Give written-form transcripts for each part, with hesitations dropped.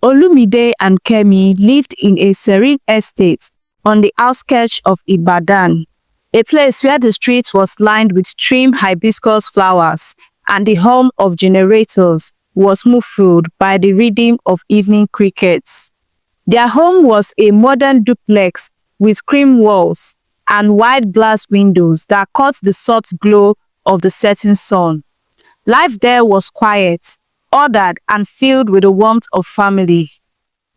Olumide and Kemi lived in a serene estate on the outskirts of Ibadan, a place where the street was lined with trim hibiscus flowers and the hum of generators was muffled by the rhythm of evening crickets. Their home was a modern duplex with cream walls and wide glass windows that caught the soft glow of the setting sun. Life there was quiet, ordered, and filled with the warmth of family.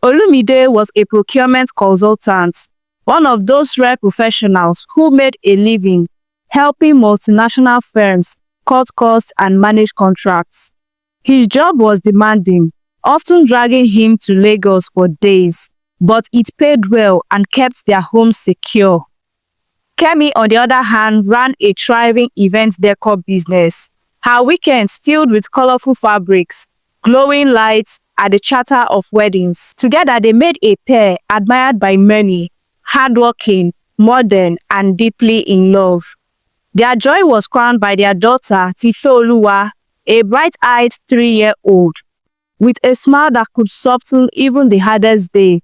Olumide was a procurement consultant, one of those rare professionals who made a living helping multinational firms cut costs and manage contracts. His job was demanding, often dragging him to Lagos for days, but it paid well and kept their home secure. Kemi, on the other hand, ran a thriving event decor business. Her weekends filled with colorful fabrics, glowing lights, and the chatter of weddings. Together, they made a pair admired by many, hardworking, modern, and deeply in love. Their joy was crowned by their daughter, Tifeoluwa, a bright-eyed 3-year-old. With a smile that could soften even the hardest day,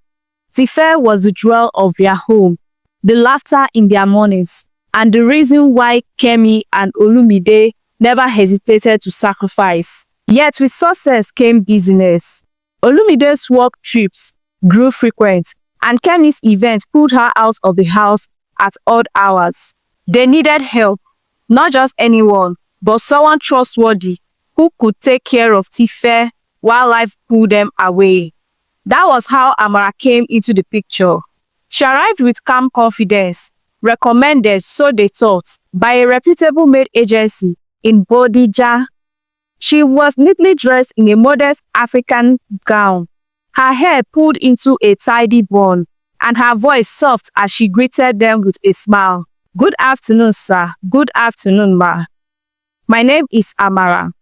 Tife was the jewel of their home, the laughter in their mornings, and the reason why Kemi and Olumide never hesitated to sacrifice. Yet with success came busyness. Olumide's work trips grew frequent, and Kemi's events pulled her out of the house at odd hours. They needed help, not just anyone, but someone trustworthy who could take care of Tife while life pulled them away. That was how Amara came into the picture. She arrived with calm confidence, recommended, so they thought, by a reputable maid agency in Bodija. She was neatly dressed in a modest African gown, her hair pulled into a tidy bun, and her voice soft as she greeted them with a smile. "Good afternoon, sir. Good afternoon, ma. My name is Amara."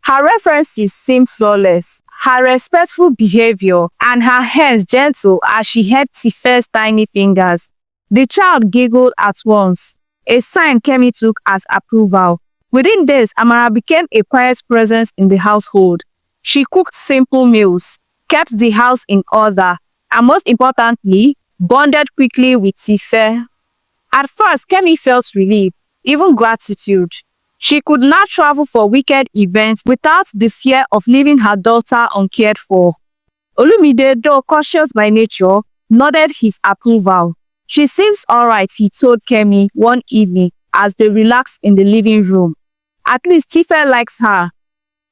Her references seemed flawless, her respectful behavior, and her hands gentle as she held Tife's tiny fingers. The child giggled at once, a sign Kemi took as approval. Within days, Amara became a quiet presence in the household. She cooked simple meals, kept the house in order, and most importantly, bonded quickly with Tife. At first, Kemi felt relief, even gratitude. She could now travel for weekend events without the fear of leaving her daughter uncared for. Olumide, though cautious by nature, nodded his approval. "She seems alright," he told Kemi one evening as they relaxed in the living room. "At least Tife likes her."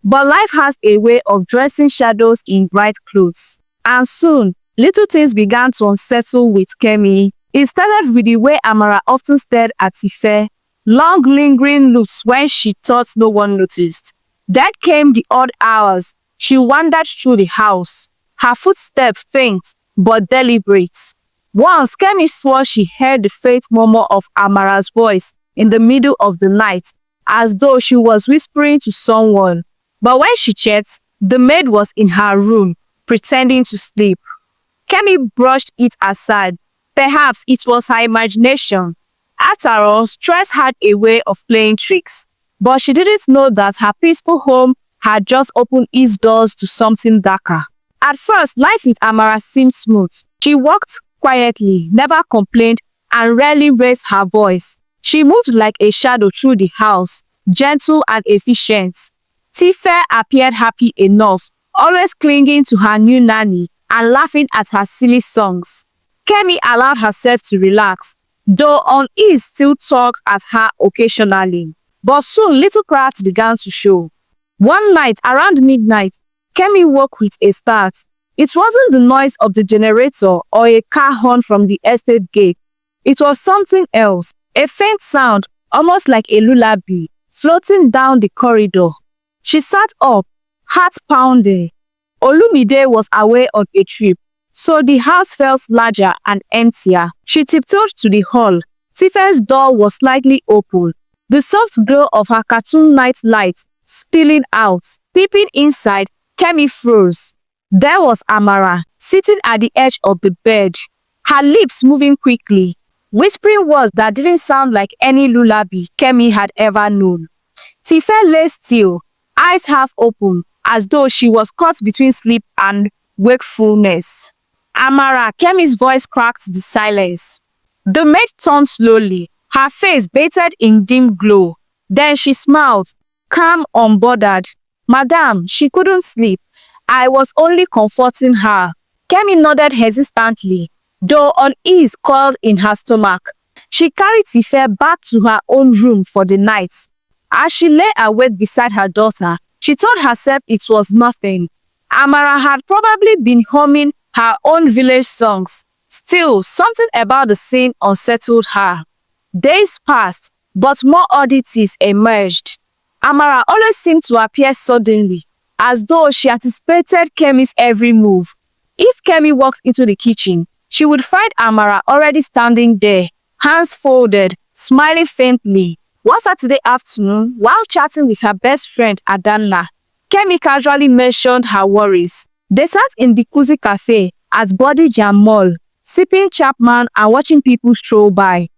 But life has a way of dressing shadows in bright clothes. And soon, little things began to unsettle with Kemi. It started with the way Amara often stared at Tife, long lingering looks when she thought no one noticed. Then came the odd hours. She wandered through the house, her footsteps faint but deliberate. Once, Kemi swore she heard the faint murmur of Amara's voice in the middle of the night, as though she was whispering to someone. But when she checked, the maid was in her room, pretending to sleep. Kemi brushed it aside. Perhaps it was her imagination. After all, stress had a way of playing tricks. But she didn't know that her peaceful home had just opened its doors to something darker. At first, life with Amara seemed smooth. She walked quietly, never complained, and rarely raised her voice. She moved like a shadow through the house, gentle and efficient. Tife appeared happy enough, always clinging to her new nanny and laughing at her silly songs. Kemi allowed herself to relax, though unease still tugged at her occasionally. But soon little cracks began to show. One night around midnight, Kemi woke with a start. It wasn't the noise of the generator or a car horn from the estate gate. It was something else, a faint sound, almost like a lullaby, floating down the corridor. She sat up, heart pounding. Olumide was away on a trip, so the house felt larger and emptier. She tiptoed to the hall. Tife's door was slightly open, the soft glow of her cartoon night light spilling out. Peeping inside, Kemi froze. There was Amara, sitting at the edge of the bed, her lips moving quickly, whispering words that didn't sound like any lullaby Kemi had ever known. Tife lay still, eyes half open, as though she was caught between sleep and wakefulness. Amara, Kemi's voice cracked the silence. The maid turned slowly, her face bathed in dim glow. Then she smiled, calm, unbothered. Madam, she couldn't sleep. I was only comforting her. Kemi nodded hesitantly, though unease coiled in her stomach. She carried Tife back to her own room for the night. As she lay awake beside her daughter, she told herself it was nothing. Amara had probably been humming her own village songs. Still, something about the scene unsettled her. Days passed, but more oddities emerged. Amara always seemed to appear suddenly, as though she anticipated Kemi's every move. If Kemi walked into the kitchen, she would find Amara already standing there, hands folded, smiling faintly. One Saturday afternoon, while chatting with her best friend Adanna, Kemi casually mentioned her worries. They sat in the cozy cafe at Body Jam Mall, sipping Chapman and watching people stroll by.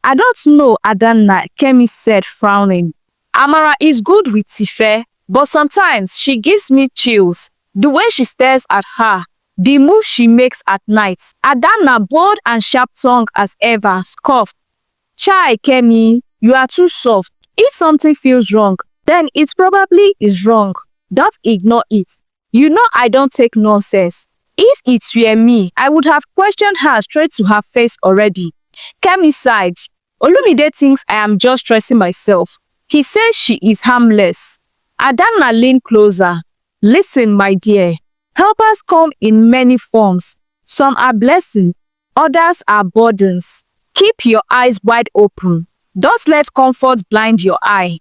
I don't know, Adanna, Kemi said, frowning. Amara is good with Tife, but sometimes she gives me chills. The way she stares at her, the move she makes at night. Adanna, bold and sharp-tongued as ever, scoffed. Chai, Kemi, you are too soft. If something feels wrong, then it probably is wrong. Don't ignore it. You know I don't take nonsense. If it were me, I would have questioned her straight to her face already. Kemi sighed. Olumide thinks I am just stressing myself. He says she is harmless. Adanna leaned closer. Listen, my dear. Helpers come in many forms. Some are blessings, others are burdens. Keep your eyes wide open. Don't let comfort blind your eye.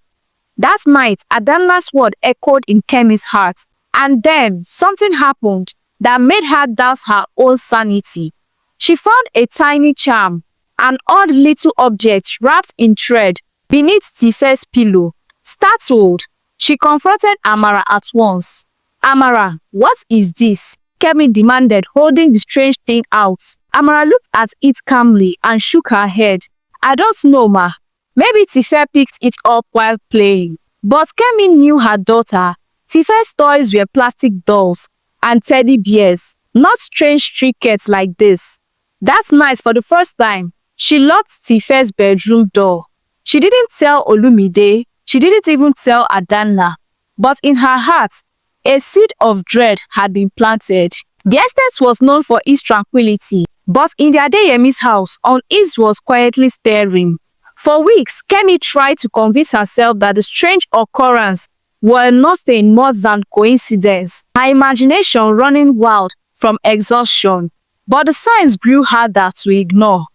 That night, Adanna's word echoed in Kemi's heart, and then something happened that made her doubt her own sanity. She found a tiny charm, an odd little object wrapped in thread beneath Tife's pillow. Startled, she confronted Amara at once. Amara, what is this? Kemi demanded, holding the strange thing out. Amara looked at it calmly and shook her head. I don't know, ma. Maybe Tife picked it up while playing. But Kemi knew her daughter. Tife's toys were plastic dolls and teddy bears, not strange trinkets like this. That night, for the first time, she locked Tife's bedroom door. She didn't tell Olumide, she didn't even tell Adanna. But in her heart, a seed of dread had been planted. The estate was known for its tranquility, but in the Adeyemi's house, unease was quietly stirring. For weeks, Kemi tried to convince herself that the strange occurrence were nothing more than coincidence, her imagination running wild from exhaustion. But the signs grew harder to ignore.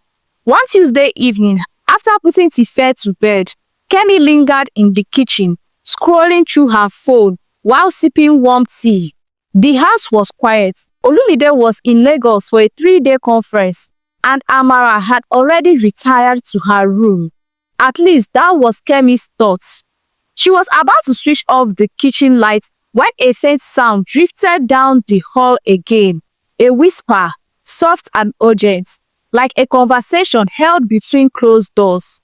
One Tuesday evening, after putting Tife to bed, Kemi lingered in the kitchen, scrolling through her phone while sipping warm tea. The house was quiet. Olumide was in Lagos for a 3-day conference, and Amara had already retired to her room. At least that was Kemi's thoughts. She was about to switch off the kitchen light when a faint sound drifted down the hall again. A whisper, soft and urgent, like a conversation held between closed doors.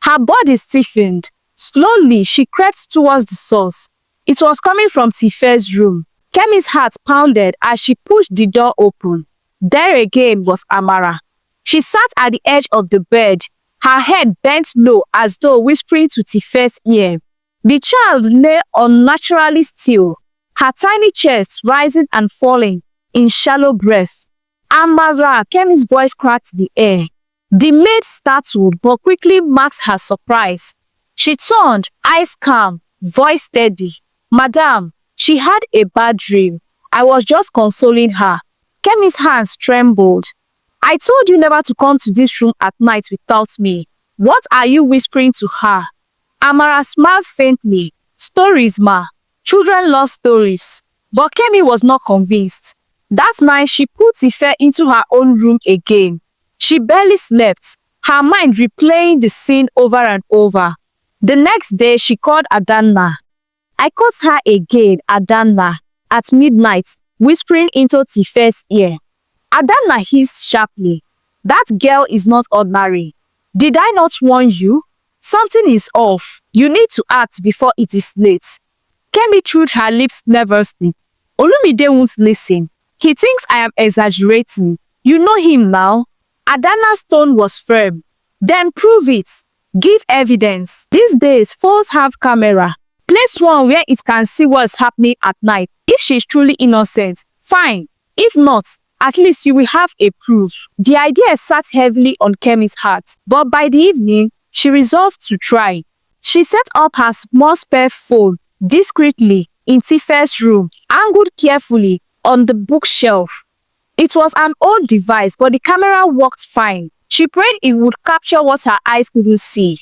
Her body stiffened. Slowly, she crept towards the source. It was coming from Tife's room. Kemi's heart pounded as she pushed the door open. There again was Amara. She sat at the edge of the bed, her head bent low as though whispering to Tife's ear. The child lay unnaturally still, her tiny chest rising and falling in shallow breath. Amara, Kemi's voice cracked the air. The maid startled but quickly masked her surprise. She turned, eyes calm, voice steady. Madam, she had a bad dream. I was just consoling her. Kemi's hands trembled. I told you never to come to this room at night without me. What are you whispering to her? Amara smiled faintly. Stories, ma. Children love stories. But Kemi was not convinced. That night, she put Tife into her own room again. She barely slept, her mind replaying the scene over and over. The next day, she called Adanna. I caught her again, Adanna, at midnight, whispering into Tife's ear. Adanna hissed sharply. That girl is not ordinary. Did I not warn you? Something is off. You need to act before it is late. Kemi chewed her lips nervously. Olumide won't listen. He thinks I am exaggerating. You know him now. Adana's tone was firm. Then prove it. Give evidence. These days, phones have camera. Place one where it can see what's happening at night. If she's truly innocent, fine. If not, at least you will have a proof. The idea sat heavily on Kemi's heart, but by the evening, she resolved to try. She set up her small spare phone discreetly in Tife's room, angled carefully on the bookshelf. It was an old device, but the camera worked fine. She prayed it would capture what her eyes couldn't see.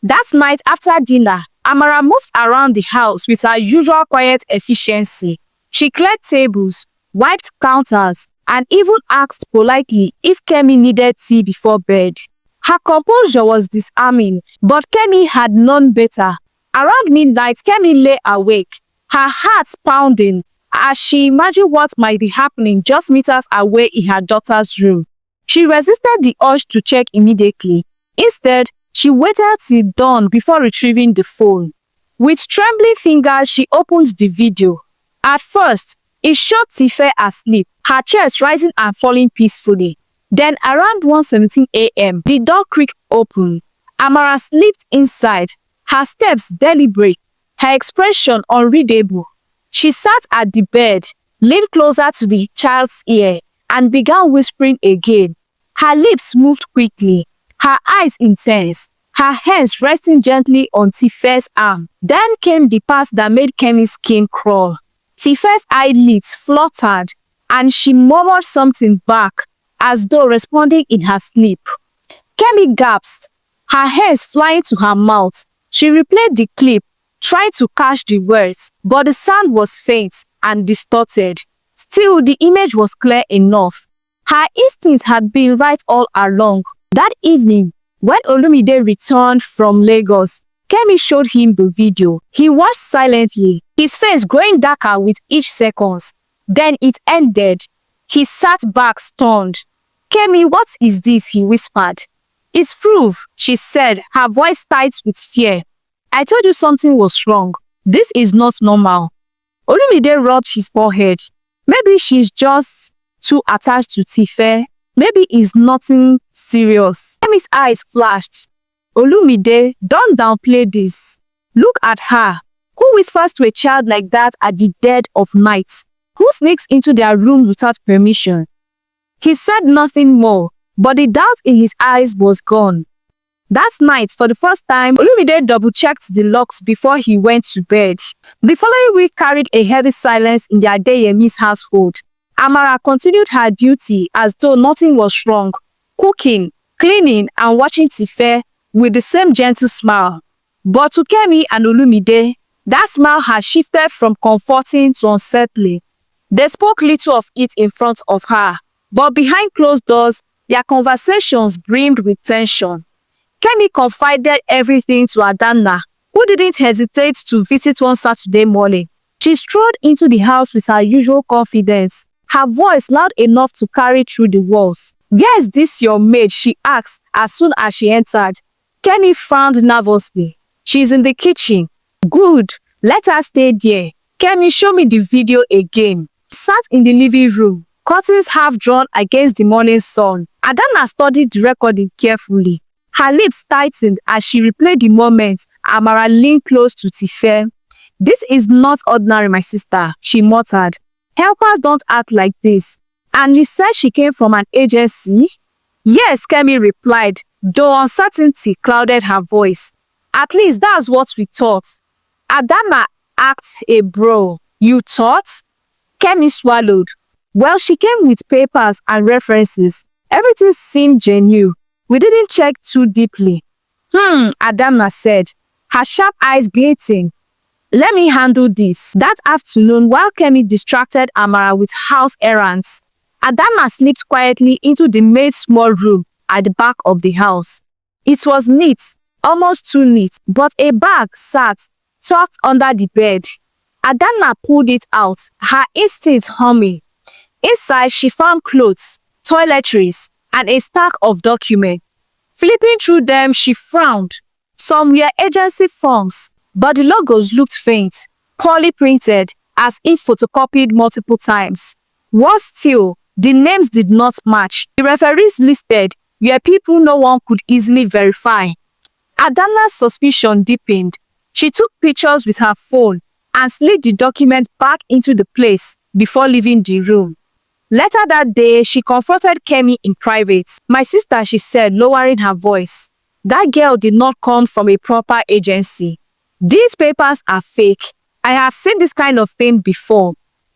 That night after dinner, Amara moved around the house with her usual quiet efficiency. She cleared tables, wiped counters, and even asked politely if Kemi needed tea before bed. Her composure was disarming, but Kemi had known better. Around midnight, Kemi lay awake, her heart pounding, as she imagined what might be happening just meters away in her daughter's room. She resisted the urge to check immediately. Instead, she waited till dawn before retrieving the phone. With trembling fingers, she opened the video. At first, it showed Tife asleep, her chest rising and falling peacefully. Then around 1:17 a.m., the door creaked open. Amara slipped inside, her steps deliberate, her expression unreadable. She sat at the bed, leaned closer to the child's ear, and began whispering again. Her lips moved quickly, her eyes intense, her hands resting gently on Tife's arm. Then came the part that made Kemi's skin crawl. Tife's eyelids fluttered, and she murmured something back, as though responding in her sleep. Kemi gasped, her hands flying to her mouth. She replayed the clip, trying to catch the words, but the sound was faint and distorted. Still, the image was clear enough. Her instincts had been right all along. That evening, when Olumide returned from Lagos, Kemi showed him the video. He watched silently, his face growing darker with each second. Then it ended. He sat back stunned. "Kemi, what is this?" he whispered. "It's proof," she said, her voice tight with fear. "I told you something was wrong. This is not normal." Olumide rubbed his forehead. Maybe she's just too attached to Tife. Maybe it's nothing serious. Kemi's eyes flashed. "Olumide, don't downplay this. Look at her. Who whispers to a child like that at the dead of night? Who sneaks into their room without permission?" He said nothing more, but the doubt in his eyes was gone. That night, for the first time, Olumide double-checked the locks before he went to bed. The following week carried a heavy silence in the Adeyemi's household. Amara continued her duty as though nothing was wrong, cooking, cleaning, and watching Tife with the same gentle smile. But to Kemi and Olumide, that smile had shifted from comforting to unsettling. They spoke little of it in front of her, but behind closed doors, their conversations brimmed with tension. Kemi confided everything to Adana, who didn't hesitate to visit one Saturday morning. She strolled into the house with her usual confidence, her voice loud enough to carry through the walls. "Where is this your maid?" she asked as soon as she entered. Kemi frowned nervously. "She's in the kitchen." "Good, let her stay there." "Kemi, show me the video again." Sat in the living room, curtains half drawn against the morning sun. Adana studied the recording carefully. Her lips tightened as she replayed the moment. Amara leaned close to Tife. "This is not ordinary, my sister," she muttered. "Helpers don't act like this. And you said she came from an agency?" "Yes," Kemi replied, though uncertainty clouded her voice. "At least that's what we thought." Adana asked a bro. "You thought?" Kemi swallowed. "Well, she came with papers and references. Everything seemed genuine. We didn't check too deeply." Adana said, her sharp eyes glinting. "Let me handle this." That afternoon, while Kemi distracted Amara with house errands, Adana slipped quietly into the maid's small room at the back of the house. It was neat, almost too neat, but a bag sat tucked under the bed. Adana pulled it out, her instinct humming. Inside, she found clothes, toiletries, and a stack of documents. Flipping through them, she frowned. Some were agency forms, but the logos looked faint, poorly printed, as if photocopied multiple times. Worse still, the names did not match. The referees listed were people no one could easily verify. Adanna's suspicion deepened. She took pictures with her phone and slid the document back into the place before leaving the room. Later that day, she confronted Kemi in private. "My sister," she said, lowering her voice, "that girl did not come from a proper agency. These papers are fake. I have seen this kind of thing before.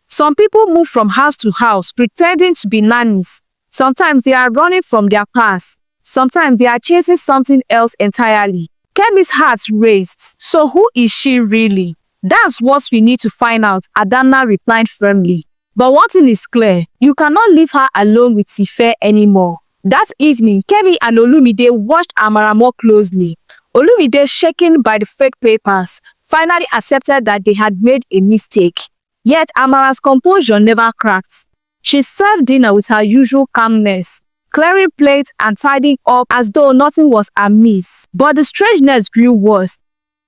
Some people move from house to house pretending to be nannies. Sometimes they are running from their past. Sometimes they are chasing something else entirely." Kemi's heart raced. "So who is she really?" "That's what we need to find out," Adanna replied firmly. "But one thing is clear, you cannot leave her alone with Tife anymore." That evening, Kemi and Olumide watched Amara more closely. Olumide, shaken by the fake papers, finally accepted that they had made a mistake. Yet Amara's composure never cracked. She served dinner with her usual calmness, clearing plates and tidying up as though nothing was amiss. But the strangeness grew worse.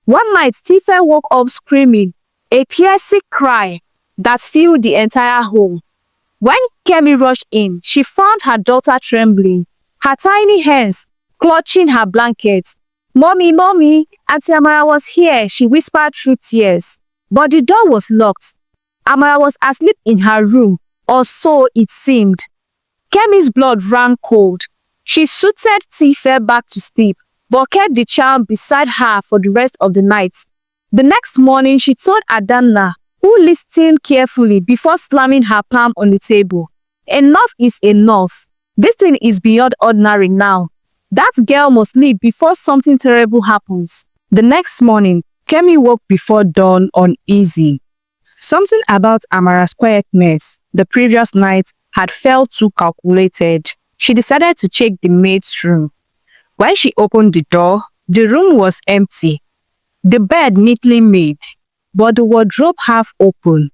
One night, Tife woke up screaming, a piercing cry that filled the entire home. When Kemi rushed in, she found her daughter trembling, her tiny hands clutching her blankets. "Mommy, mommy, Auntie Amara was here," she whispered through tears. But the door was locked. Amara was asleep in her room, or so it seemed. Kemi's blood ran cold. She suited Tife back to sleep, but kept the child beside her for the rest of the night. The next morning, she told Adanna, who listened carefully before slamming her palm on the table. "Enough is enough. This thing is beyond ordinary now. That girl must leave before something terrible happens." The next morning, Kemi woke before dawn uneasy. Something about Amara's quietness the previous night had felt too calculated. She decided to check the maid's room. When she opened the door, the room was empty. The bed neatly made, but the wardrobe half open.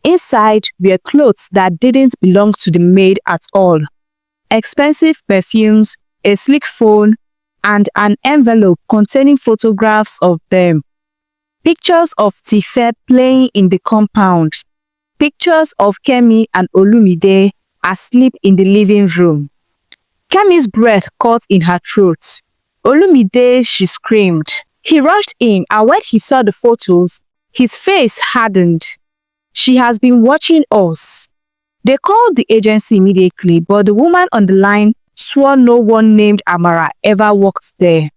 Inside were clothes that didn't belong to the maid at all. Expensive perfumes, a sleek phone, and an envelope containing photographs of them. Pictures of Tife playing in the compound. Pictures of Kemi and Olumide asleep in the living room. Kemi's breath caught in her throat. "Olumide," she screamed. He rushed in, and when he saw the photos, his face hardened. "She has been watching us." They called the agency immediately, but the woman on the line swore no one named Amara ever worked there.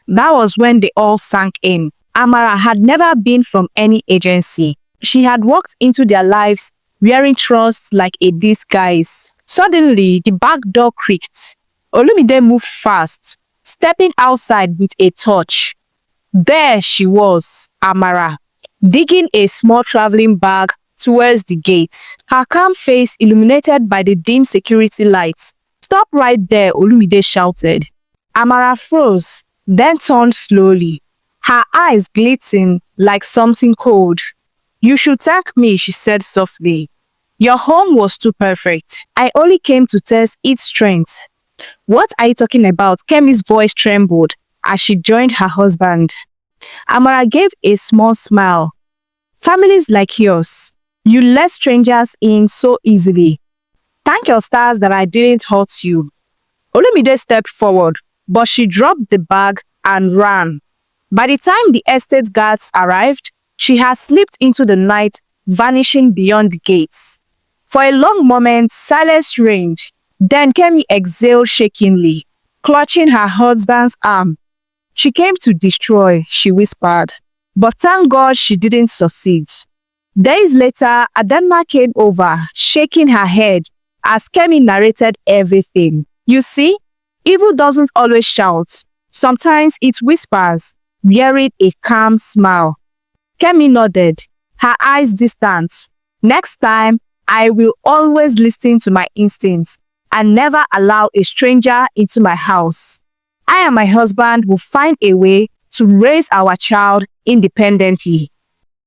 That was when they all sank in. Amara had never been from any agency. She had walked into their lives wearing trust like a disguise. Suddenly, the back door creaked. Olumide moved fast, stepping outside with a torch. There she was, Amara, digging a small traveling bag towards the gate, her calm face illuminated by the dim security lights. "Stop right there," Olumide shouted. Amara froze, then turned slowly, her eyes glistening like something cold. "You should thank me," she said softly. "Your home was too perfect. I only came to test its strength." "What are you talking about?" Kemi's voice trembled as she joined her husband. Amara gave a small smile. "Families like yours, you let strangers in so easily. Thank your stars that I didn't hurt you." Olumide stepped forward, but she dropped the bag and ran. By the time the estate guards arrived, she had slipped into the night, vanishing beyond the gates. For a long moment, silence reigned. Then Kemi exhaled shakingly, clutching her husband's arm. "She came to destroy," she whispered. "But thank God she didn't succeed." Days later, Adanna came over, shaking her head as Kemi narrated everything. "You see, evil doesn't always shout. Sometimes it whispers," wearing a calm smile. Kemi nodded, her eyes distant. "Next time, I will always listen to my instincts and never allow a stranger into my house. I and my husband will find a way to raise our child independently."